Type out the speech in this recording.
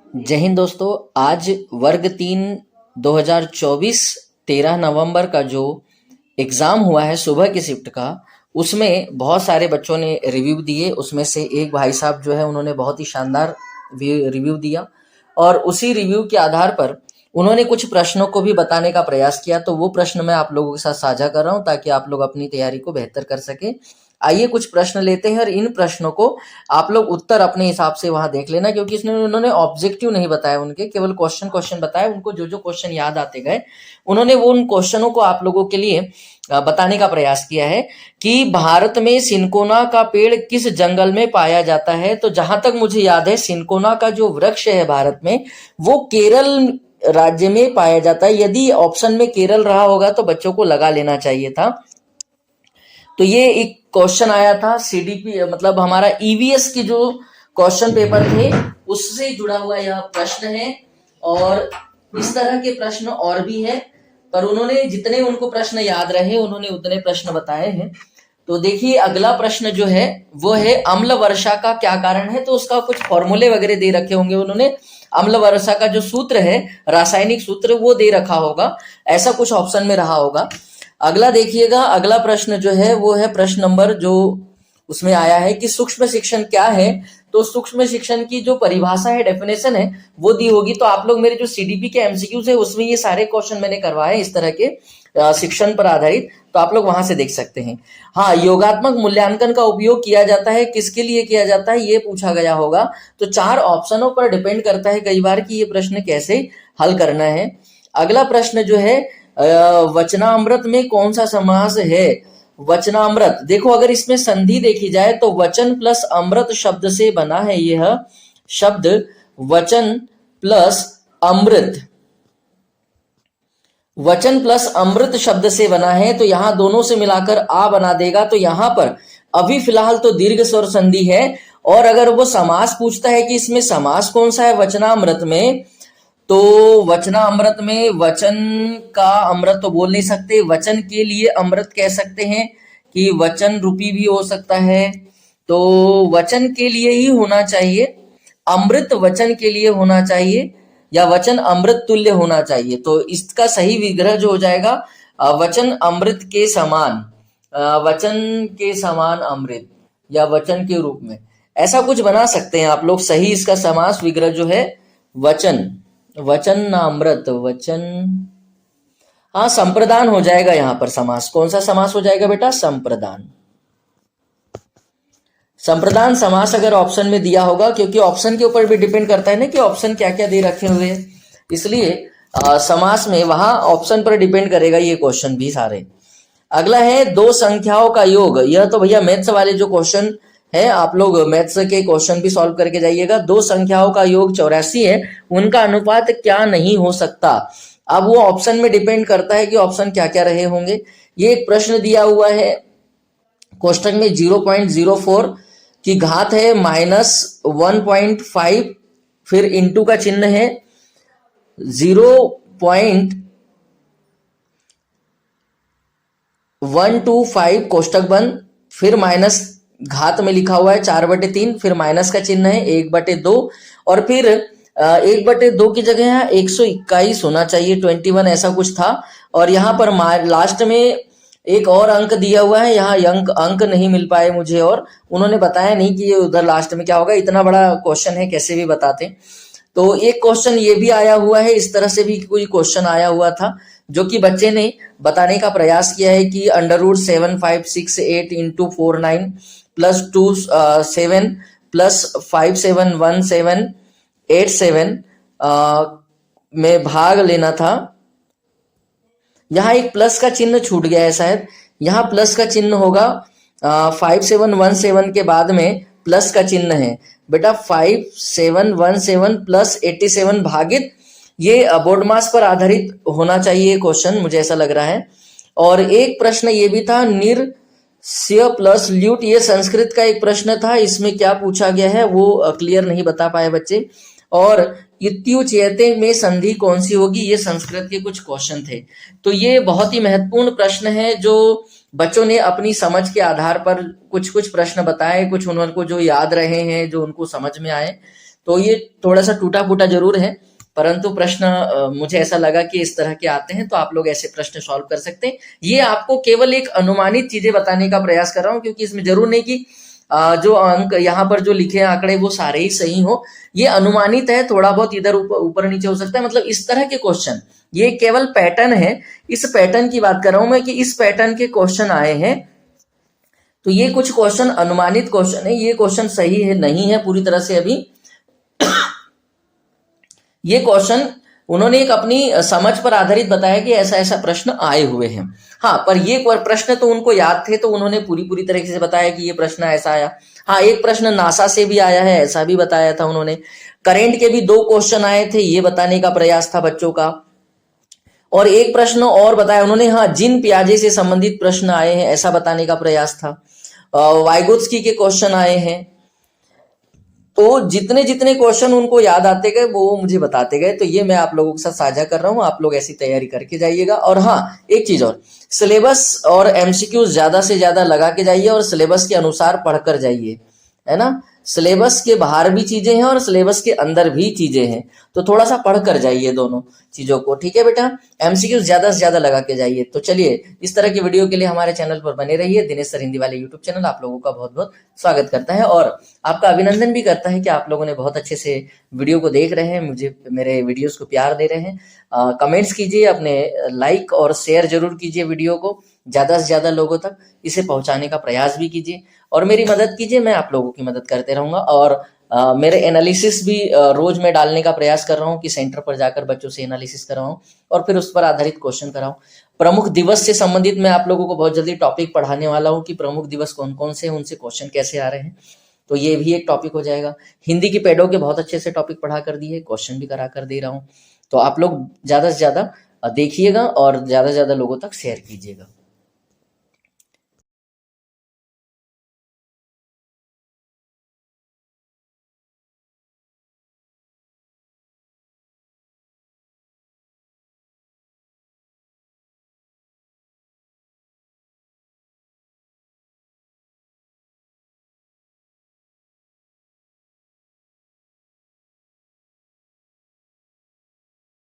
जय हिंद दोस्तों। आज वर्ग 3 2024 13 नवंबर का जो एग्ज़ाम हुआ है सुबह की शिफ्ट का, उसमें बहुत सारे बच्चों ने रिव्यू दिए। उसमें से एक भाई साहब जो है उन्होंने बहुत ही शानदार रिव्यू दिया और उसी रिव्यू के आधार पर उन्होंने कुछ प्रश्नों को भी बताने का प्रयास किया। तो वो प्रश्न मैं आप लोगों के साथ साझा कर रहा हूँ ताकि आप लोग अपनी तैयारी को बेहतर कर सकें। आइए कुछ प्रश्न लेते हैं और इन प्रश्नों को आप लोग उत्तर अपने हिसाब से वहां देख लेना, क्योंकि इसमें उन्होंने ऑब्जेक्टिव नहीं बताया, उनके केवल क्वेश्चन बताए। उनको जो जो क्वेश्चन याद आते गए उन्होंने वो उन क्वेश्चनों को आप लोगों के लिए बताने का प्रयास किया है कि भारत में सिनकोना का पेड़ किस जंगल में पाया जाता है। तो जहां तक मुझे याद है सिनकोना का जो वृक्ष है भारत में वो केरल राज्य में पाया जाता है। यदि ऑप्शन में केरल रहा होगा तो बच्चों को लगा लेना चाहिए था। तो ये एक क्वेश्चन आया था सीडीपी, मतलब हमारा ईवीएस की जो क्वेश्चन पेपर थे उससे जुड़ा हुआ यह प्रश्न है। और इस तरह के प्रश्न और भी है, पर उन्होंने जितने उनको प्रश्न याद रहे उन्होंने उतने प्रश्न बताए हैं। तो देखिए अगला प्रश्न जो है वो है अम्ल वर्षा का क्या कारण है। तो उसका कुछ फॉर्मूले वगैरह दे रखे होंगे उन्होंने। अम्ल वर्षा का जो सूत्र है, रासायनिक सूत्र, वो दे रखा होगा, ऐसा कुछ ऑप्शन में रहा होगा। अगला देखिएगा, अगला प्रश्न जो है वो है प्रश्न नंबर जो उसमें आया है कि सूक्ष्म शिक्षण क्या है। तो सूक्ष्म शिक्षण की जो परिभाषा है, डेफिनेशन है, वो दी होगी। तो आप लोग मेरे जो सीडीपी के एमसीक्यूज है उसमें ये सारे क्वेश्चन मैंने करवाए इस तरह के शिक्षण पर आधारित, तो आप लोग वहां से देख सकते हैं। हाँ, योगात्मक मूल्यांकन का उपयोग किया जाता है, किसके लिए किया जाता है ये पूछा गया होगा। तो 4 ऑप्शनों पर डिपेंड करता है कई बार कि ये प्रश्न कैसे हल करना है। अगला प्रश्न जो है वचनामृत में कौन सा समास है। वचनामृत, देखो अगर इसमें संधि देखी जाए तो वचन प्लस अमृत शब्द से बना है यह शब्द। वचन प्लस अमृत, वचन प्लस अमृत शब्द से बना है। तो यहां दोनों से मिलाकर आ बना देगा। तो यहां पर अभी फिलहाल तो दीर्घ स्वर संधि है। और अगर वो समास पूछता है कि इसमें समास कौन सा है वचनामृत में, तो वचनामृत में वचन का अमृत तो बोल नहीं सकते, वचन के लिए अमृत कह सकते हैं कि वचन रूपी भी हो सकता है। तो वचन के लिए ही होना चाहिए, अमृत वचन के लिए होना चाहिए, या वचन अमृत तुल्य होना चाहिए। तो इसका सही विग्रह जो हो जाएगा वचन अमृत के समान, वचन के समान अमृत, या वचन के रूप में, ऐसा कुछ बना सकते हैं आप लोग। सही इसका समास विग्रह जो है वचन, वचन ना अमृत, वचन, हाँ संप्रदान हो जाएगा यहाँ पर समास। कौन सा समास हो जाएगा बेटा? संप्रदान। संप्रदान समास अगर ऑप्शन में दिया होगा, क्योंकि ऑप्शन के ऊपर भी डिपेंड करता है ना कि ऑप्शन क्या क्या दे रखे हुए हैं, इसलिए समास में वहां ऑप्शन पर डिपेंड करेगा ये क्वेश्चन भी सारे। अगला है दो संख्याओं का योग। यह तो भैया मैथ्स वाले जो क्वेश्चन है, आप लोग मैथ्स के क्वेश्चन भी सॉल्व करके जाइएगा। दो संख्याओं का योग 84 है, उनका अनुपात क्या नहीं हो सकता। अब वो ऑप्शन में डिपेंड करता है कि ऑप्शन क्या क्या रहे होंगे। ये एक प्रश्न दिया हुआ है कोष्टक में, 0.04 की घात है -1.5, फिर इंटू का चिन्ह है 0.125 कोष्टक बंद, फिर माइनस घात में लिखा हुआ है 4/3, फिर माइनस का चिन्ह है 1/2, और फिर 1/2 की जगह यहाँ 121 होना चाहिए, 21 ऐसा कुछ था। और यहाँ पर लास्ट में एक और अंक दिया हुआ है, यहाँ अंक नहीं मिल पाए मुझे, और उन्होंने बताया नहीं कि ये उधर लास्ट में क्या होगा। इतना बड़ा क्वेश्चन है, कैसे भी बताते। तो एक क्वेश्चन ये भी आया हुआ है, इस तरह से भी कोई क्वेश्चन आया हुआ था जो कि बच्चे ने बताने का प्रयास किया है कि √7568 × 49 + 27 + 571787 में भाग लेना था। यहाँ एक प्लस का चिन्ह छूट गया है शायद, यहाँ प्लस का चिन्ह होगा 5717 के बाद में प्लस का चिन्ह है बेटा। 5717 + 87 भागित, ये बोर्ड मास पर आधारित होना चाहिए क्वेश्चन, मुझे ऐसा लग रहा है। और एक प्रश्न ये भी था निर्स्य प्लस ल्यूट, ये संस्कृत का एक प्रश्न था, इसमें क्या पूछा गया है वो क्लियर नहीं बता पाए बच्चे। और इत्युच्यते में संधि कौन सी होगी, ये संस्कृत के कुछ क्वेश्चन थे। तो ये बहुत ही महत्वपूर्ण प्रश्न है जो बच्चों ने अपनी समझ के आधार पर कुछ कुछ प्रश्न बताए, कुछ उनको जो याद रहे हैं, जो उनको समझ में आए। तो ये थोड़ा सा टूटा फूटा जरूर है, परंतु प्रश्न मुझे ऐसा लगा कि इस तरह के आते हैं तो आप लोग ऐसे प्रश्न सॉल्व कर सकते हैं। ये आपको केवल एक अनुमानित चीजें बताने का प्रयास कर रहा हूं, क्योंकि इसमें जरूर नहीं कि जो अंक यहाँ पर जो लिखे हैं आंकड़े वो सारे ही सही हो, ये अनुमानित है, थोड़ा बहुत इधर ऊपर नीचे हो सकता है। मतलब इस तरह के क्वेश्चन, ये केवल पैटर्न है, इस पैटर्न की बात कर रहा हूं मैं कि इस पैटर्न के क्वेश्चन आए हैं। तो ये कुछ क्वेश्चन अनुमानित क्वेश्चन है, ये क्वेश्चन सही है नहीं है पूरी तरह से अभी। ये क्वेश्चन उन्होंने एक अपनी समझ पर आधारित बताया कि ऐसा ऐसा प्रश्न आए हुए हैं। हाँ, पर ये प्रश्न तो उनको याद थे, तो उन्होंने पूरी तरीके से बताया कि ये प्रश्न ऐसा आया। हाँ, एक प्रश्न नासा से भी आया है, ऐसा भी बताया था उन्होंने। करंट के भी 2 क्वेश्चन आए थे, ये बताने का प्रयास था बच्चों का। और एक प्रश्न और बताया उन्होंने, हाँ, जिन पियाजे से संबंधित प्रश्न आए हैं ऐसा बताने का प्रयास था। वाइगोत्स्की के क्वेश्चन आए हैं। तो जितने जितने क्वेश्चन उनको याद आते गए वो मुझे बताते गए, तो ये मैं आप लोगों के साथ साझा कर रहा हूँ। आप लोग ऐसी तैयारी करके जाइएगा। और हाँ, एक चीज और, सिलेबस और एमसीक्यू ज्यादा से ज्यादा लगा के जाइए और सिलेबस के अनुसार पढ़कर जाइए, है ना। सिलेबस के बाहर भी चीजें हैं और सिलेबस के अंदर भी चीजें हैं, तो थोड़ा सा पढ़ कर जाइए दोनों चीजों को, ठीक है बेटा। एमसीक्यू ज्यादा से ज्यादा लगा के जाइए। तो चलिए, इस तरह की वीडियो के लिए हमारे चैनल पर बने रहिए। दिनेश सर हिंदी वाले यूट्यूब चैनल आप लोगों का बहुत बहुत स्वागत करता है और आपका अभिनंदन भी करता है कि आप लोगों ने बहुत अच्छे से वीडियो को देख रहे हैं, मुझे मेरे वीडियोस को प्यार दे रहे हैं। कमेंट्स कीजिए, अपने लाइक और शेयर जरूर कीजिए वीडियो को, ज्यादा से ज्यादा लोगों तक इसे पहुंचाने का प्रयास भी कीजिए और मेरी मदद कीजिए। मैं आप लोगों की मदद करते रहूंगा। और मेरे एनालिसिस भी रोज मैं डालने का प्रयास कर रहा हूँ कि सेंटर पर जाकर बच्चों से एनालिसिस कराऊं और फिर उस पर आधारित क्वेश्चन कराऊं। प्रमुख दिवस से संबंधित मैं आप लोगों को बहुत जल्दी टॉपिक पढ़ाने वाला हूँ कि प्रमुख दिवस कौन कौन से हैं, उनसे क्वेश्चन कैसे आ रहे हैं, तो ये भी एक टॉपिक हो जाएगा। हिंदी की पेडों के बहुत अच्छे से टॉपिक पढ़ा कर दिए, क्वेश्चन भी करा कर दे रहा हूँ। तो आप लोग ज्यादा से ज्यादा देखिएगा और ज्यादा से ज्यादा लोगों तक शेयर कीजिएगा।